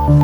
अस्सलाम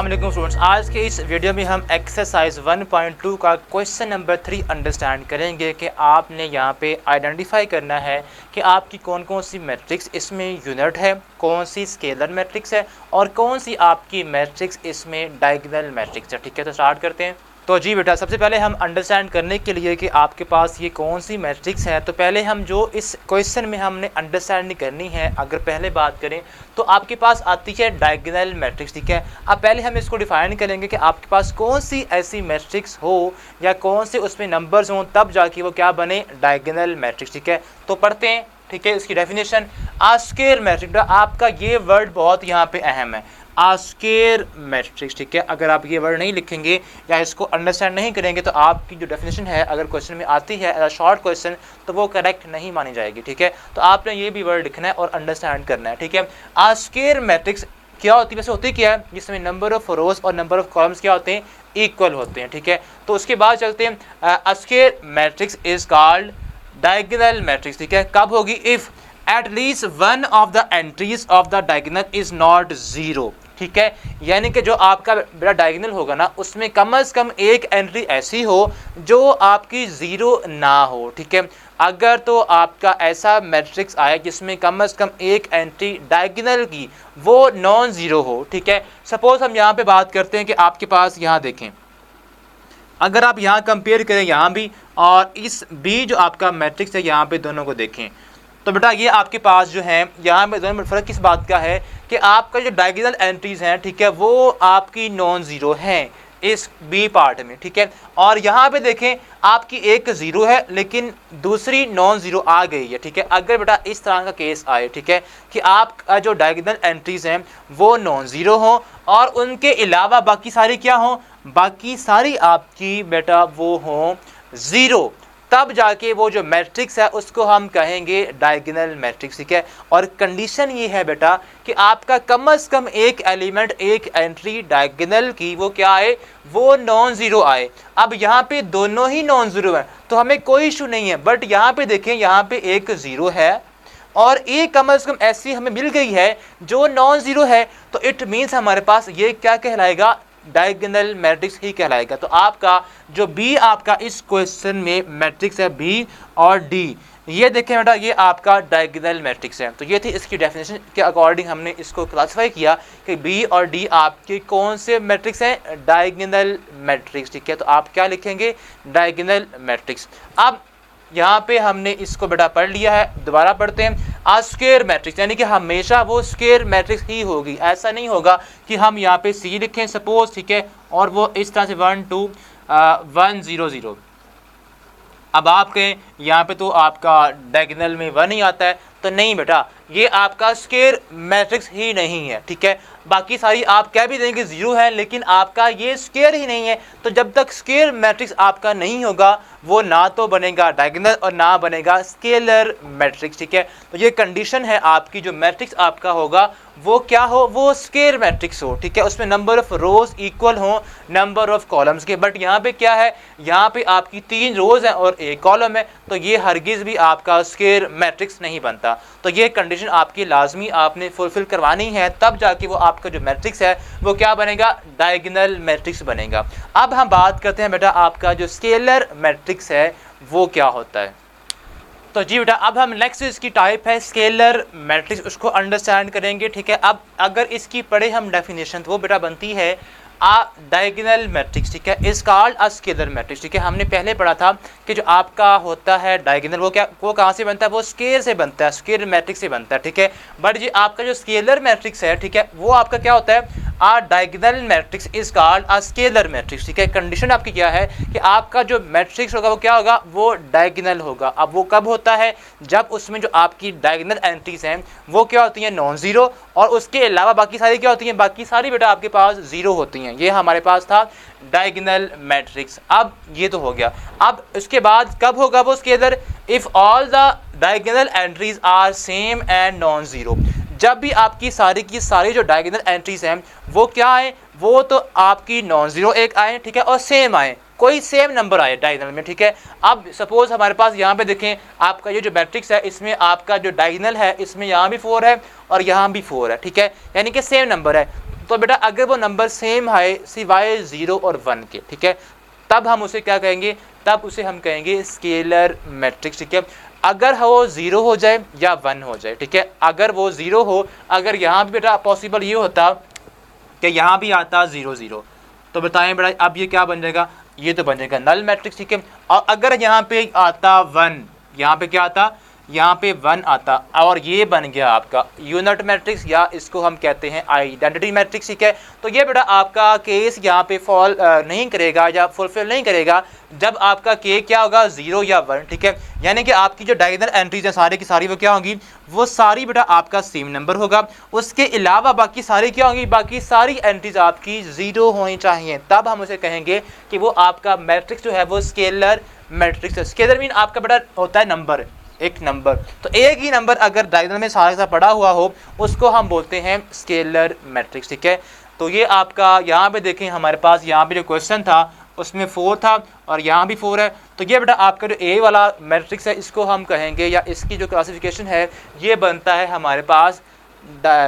वालेकुम स्टूडेंट्स, आज के इस वीडियो में हम एक्सरसाइज 1.2 का क्वेश्चन नंबर 3 अंडरस्टैंड करेंगे कि आपने यहाँ पे आइडेंटिफाई करना है कि आपकी कौन कौन सी मैट्रिक्स इसमें यूनिट है, कौन सी स्केलर मैट्रिक्स है और कौन सी आपकी मैट्रिक्स इसमें डायगोनल मैट्रिक्स है। ठीक है, तो स्टार्ट करते हैं। तो जी बेटा, सबसे पहले हम अंडरस्टैंड करने के लिए कि आपके पास ये कौन सी मैट्रिक्स है, तो पहले हम जो इस क्वेश्चन में हमने अंडरस्टैंडिंग करनी है, अगर पहले बात करें तो आपके पास आती है डायगोनल मैट्रिक्स। ठीक है, अब पहले हम इसको डिफाइन करेंगे कि आपके पास कौन सी ऐसी मैट्रिक्स हो या कौन से उसमें नंबर्स हों, तब जाके वो क्या बने, डायगोनल मैट्रिक्स। ठीक है, तो पढ़ते हैं। ठीक है, इसकी डेफिनेशन स्क्वायर मैट्रिक्स। आपका ये वर्ड बहुत यहाँ पे अहम है, स्क्वायर मैट्रिक्स। ठीक है, अगर आप ये वर्ड नहीं लिखेंगे या इसको अंडरस्टैंड नहीं करेंगे तो आपकी जो डेफिनेशन है अगर क्वेश्चन में आती है एज शॉर्ट क्वेश्चन तो वो करेक्ट नहीं मानी जाएगी। ठीक है, तो आपने ये भी वर्ड लिखना है और अंडरस्टैंड करना है। ठीक है, स्क्वायर मैट्रिक्स क्या होती है, वैसे होती क्या है, जिसमें नंबर ऑफ रोज और नंबर ऑफ कॉलम्स क्या होते हैं, इक्वल होते हैं। ठीक है, तो उसके बाद चलते हैं। Square matrix is called diagonal matrix. ठीक है, कब होगी, if at least one of the entries of the diagonal is not zero. ठीक है, यानी कि जो आपका बेटा डायगोनल होगा ना, उसमें कम से कम एक एंट्री ऐसी हो जो आपकी ज़ीरो ना हो। ठीक है, अगर तो आपका ऐसा मैट्रिक्स आया जिसमें कम से कम एक एंट्री डायगोनल की वो नॉन ज़ीरो हो। ठीक है, सपोज हम यहाँ पे बात करते हैं कि आपके पास यहाँ देखें, अगर आप यहाँ कंपेयर करें यहाँ भी और इस बी जो आपका मैट्रिक्स है यहाँ पे दोनों को देखें, तो बेटा ये आपके पास जो है यहाँ पे दोनों में फ़र्क किस बात का है कि आपका जो डायगोनल एंट्रीज़ हैं, ठीक है, वो आपकी नॉन ज़ीरो हैं इस बी पार्ट में। ठीक है, और यहाँ पे देखें आपकी एक ज़ीरो है लेकिन दूसरी नॉन ज़ीरो आ गई है। ठीक है, अगर बेटा इस तरह का केस आए, ठीक है, कि आपका जो डायगोनल एंट्रीज़ हैं वो नॉन ज़ीरो हों और उनके अलावा बाकी सारी क्या हों, बाकी सारी आपकी बेटा वो हों ज़ीरो, तब जाके वो जो मैट्रिक्स है उसको हम कहेंगे डायगोनल मैट्रिक्स। ठीक है, और कंडीशन ये है बेटा कि आपका कम से कम एक एलिमेंट, एक एंट्री डायगोनल की वो क्या आए, वो नॉन ज़ीरो आए। अब यहाँ पे दोनों ही नॉन ज़ीरो हैं तो हमें कोई इशू नहीं है, बट यहाँ पे देखें, यहाँ पे एक ज़ीरो है और एक कम से कम ऐसी हमें मिल गई है जो नॉन ज़ीरो है, तो इट मीन्स हमारे पास ये क्या कहलाएगा, डायगोनल मैट्रिक्स ही कहलाएगा। तो आपका जो बी आपका इस क्वेश्चन में मैट्रिक्स है बी और डी, ये देखें बेटा ये आपका डायगोनल मैट्रिक्स है। तो ये थी इसकी डेफिनेशन के अकॉर्डिंग हमने इसको क्लासिफाई किया कि बी और डी आपके कौन से मैट्रिक्स हैं, डायगोनल मैट्रिक्स। ठीक है, तो आप क्या लिखेंगे, डायगोनल मैट्रिक्स। अब यहाँ पे हमने इसको बेटा पढ़ लिया है, दोबारा पढ़ते हैं। स्क्वायर मैट्रिक्स यानी कि हमेशा वो स्क्वायर मैट्रिक्स ही होगी, ऐसा नहीं होगा कि हम यहाँ पे सी लिखें सपोज, ठीक है, और वो इस तरह से 1 2 1 0 0। अब आप कहें यहाँ पे तो आपका डायगोनल में 1 ही आता है, तो नहीं बेटा, ये आपका स्क्वायर मैट्रिक्स ही नहीं है। ठीक है, बाकी सारी आप क्या भी देंगे ज़ीरो है, लेकिन आपका ये स्क्वायर ही नहीं है। तो जब तक स्क्वायर मैट्रिक्स आपका नहीं होगा वो ना तो बनेगा डायगोनल और ना बनेगा स्केलर मैट्रिक्स। ठीक है, तो ये कंडीशन है आपकी, जो मैट्रिक्स आपका होगा वो क्या हो, वो स्क्वायर मैट्रिक्स हो। ठीक है, उसमें नंबर ऑफ रोज इक्वल हो नंबर ऑफ कॉलम्स के, बट यहाँ पे क्या है, यहाँ पे आपकी 3 रोज हैं और 1 कॉलम है, तो ये हरगिज़ भी आपका स्क्वायर मैट्रिक्स नहीं बनता। तो ये कंडीशन आपकी लाजमी आपने फुलफिल करवानी है, तब जाके वो आपका जो मैट्रिक्स है वो क्या बनेगा, डायगोनल मैट्रिक्स बनेगा। अब हम बात करते हैं बेटा आपका जो स्केलर मैट्रिक्स है वो क्या होता है। तो जी बेटा, अब हम नेक्स्ट इसकी टाइप है स्केलर मैट्रिक्स, उसको अंडरस्टैंड करेंगे। ठीक है, अब अगर इसकी पढ़े हम डेफिनेशन तो वो बेटा बनती है डायगोनल मैट्रिक्स। ठीक है, is called a scalar matrix. ठीक है, हमने पहले पढ़ा था कि जो आपका होता है डायगोनल वो कहाँ से बनता है, वो स्केयर से बनता है, स्केलर मैट्रिक्स से बनता है। ठीक है, बट ये आपका जो स्केलर मैट्रिक्स है, ठीक है, वो आपका क्या होता है, diagonal matrix is called a scalar matrix. ठीक है, कंडीशन आपकी क्या है कि आपका जो मैट्रिक्स होगा वो क्या होगा, वो डायगोनल होगा। अब वो कब होता है, जब उसमें जो आपकी डायगोनल एंट्रीज हैं वो क्या होती हैं, नॉन ज़ीरो, और उसके अलावा बाकी सारी क्या होती हैं, बाकी सारी बेटा आपके पास ज़ीरो होती हैं। ये हमारे पास था डायगोनल मैट्रिक्स। अब ये तो हो गया, अब इसके बाद कब होगा वो scalar, if all the diagonal entries are same and non zero. जब भी आपकी सारी की सारी जो डायगोनल एंट्रीज हैं वो क्या आए, वो तो आपकी नॉन ज़ीरो एक आए, ठीक है, और सेम आए। कोई सेम नंबर आए डायगोनल में, ठीक है। अब सपोज हमारे पास यहाँ पे देखें आपका ये जो मैट्रिक्स है इसमें आपका जो डायगोनल है इसमें यहाँ भी 4 है और यहाँ भी 4 है, ठीक है, यानी कि सेम नंबर है। तो बेटा अगर वो नंबर सेम है सिवाय 0 और 1 के, ठीक है, तब हम उसे क्या कहेंगे, तब उसे हम कहेंगे स्केलर मैट्रिक्स, ठीक है। अगर वो 0 हो जाए या 1 हो जाए, ठीक है, अगर वो 0 हो, अगर यहाँ भी बेटा पॉसिबल ये होता कि यहाँ भी आता 0 0, तो बताएं बेटा अब ये क्या बन जाएगा, ये तो बन जाएगा नल मैट्रिक्स, ठीक है। और अगर यहाँ पे आता 1, यहाँ पे क्या आता, यहाँ पे 1 आता और ये बन गया आपका यूनिट मैट्रिक्स या इसको हम कहते हैं आइडेंटिटी मैट्रिक्स, ठीक है। तो ये बेटा आपका केस यहाँ पे फॉल नहीं करेगा या फुलफिल नहीं करेगा जब आपका के क्या होगा 0 या 1, ठीक है, यानी कि आपकी जो डायगोनल एंट्रीज है सारी की सारी वो क्या होंगी, वो सारी बेटा आपका सेम नंबर होगा। उसके अलावा बाकी सारी क्या होंगी, बाकी सारी एंट्रीज आपकी 0 होनी चाहिए, तब हम उसे कहेंगे कि वो आपका मैट्रिक्स जो है वो स्केलर मैट्रिक्स है। स्केलर मीन आपका बेटा होता है नंबर, एक नंबर, तो एक ही नंबर अगर डायगोनल में सारा का पड़ा हुआ हो उसको हम बोलते हैं स्केलर मैट्रिक्स, ठीक है। तो ये आपका यहाँ पे देखें हमारे पास यहाँ पे जो क्वेश्चन था उसमें 4 था और यहाँ भी 4 है, तो ये बेटा आपका जो ए वाला मैट्रिक्स है इसको हम कहेंगे या इसकी जो क्लासिफिकेशन है ये बनता है हमारे पास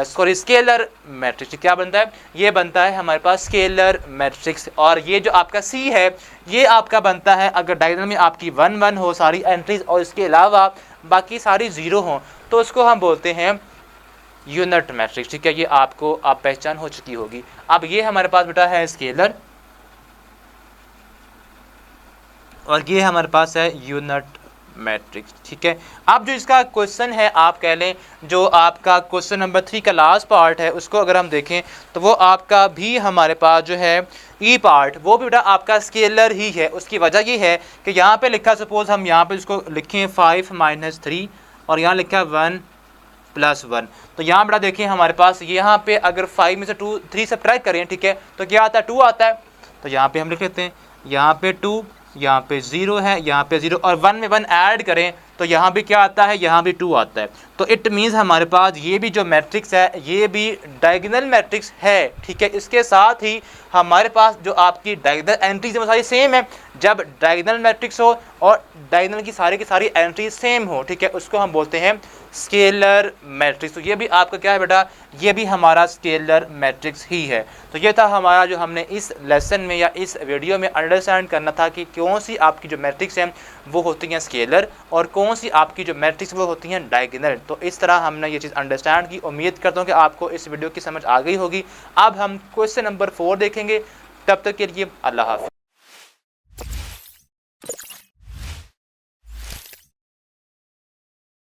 सॉरी स्केलर मैट्रिक्स, क्या बनता है, ये बनता है हमारे पास स्केलर मैट्रिक्स। और ये जो आपका सी है ये आपका बनता है अगर डायगोनल में आपकी 1 1 हो सारी एंट्रीज और इसके अलावा बाकी सारी 0 हो तो उसको हम बोलते हैं यूनिट मैट्रिक्स, ठीक है। ये आपको आप पहचान हो चुकी होगी। अब ये हमारे पास बेटा है स्केलर और ये हमारे पास है यूनिट मैट्रिक्स, ठीक है। अब जो इसका क्वेश्चन है आप कह लें जो आपका क्वेश्चन नंबर 3 का लास्ट पार्ट है उसको अगर हम देखें तो वो आपका भी हमारे पास जो है ई पार्ट वो भी बेटा आपका स्केलर ही है। उसकी वजह ये है कि यहाँ पे लिखा सपोज हम यहाँ पे इसको लिखें 5 - 3 और यहाँ लिखा 1 + 1, तो यहाँ बेटा देखें हमारे पास यहाँ पे अगर 5 में से 3 सब्ट्रैक्ट करें, ठीक है, तो क्या आता है 2 आता है। तो यहाँ पे हम लिख लेते हैं यहाँ पे 2, यहाँ पे 0 है, यहाँ पे 0 और 1 में 1 ऐड करें तो यहाँ भी क्या आता है, यहाँ भी 2 आता है। तो इट मीन्स हमारे पास ये भी जो मैट्रिक्स है ये भी डायगोनल मैट्रिक्स है, ठीक है। इसके साथ ही हमारे पास जो आपकी डायगोनल एंट्रीज है सारी सेम है। जब डायगोनल मैट्रिक्स हो और डायगोनल की सारी एंट्रीज सेम हो, ठीक है, उसको हम बोलते हैं स्केलर मैट्रिक्स। तो ये भी आपका क्या है बेटा, ये भी हमारा स्केलर मैट्रिक्स ही है। तो ये था हमारा जो हमने इस लेसन में या इस वीडियो में अंडरस्टैंड करना था कि कौन सी आपकी जो मैट्रिक्स हैं वो होती हैं स्केलर और कौन सी आपकी जो मैट्रिक्स वो होती हैं डायगोनल। तो इस तरह हमने ये चीज़ अंडरस्टैंड की। उम्मीद करता हूँ कि आपको इस वीडियो की समझ आ गई होगी। अब हम क्वेश्चन नंबर 4 देखेंगे, तब तक के लिए अल्लाह हाफ़िज़।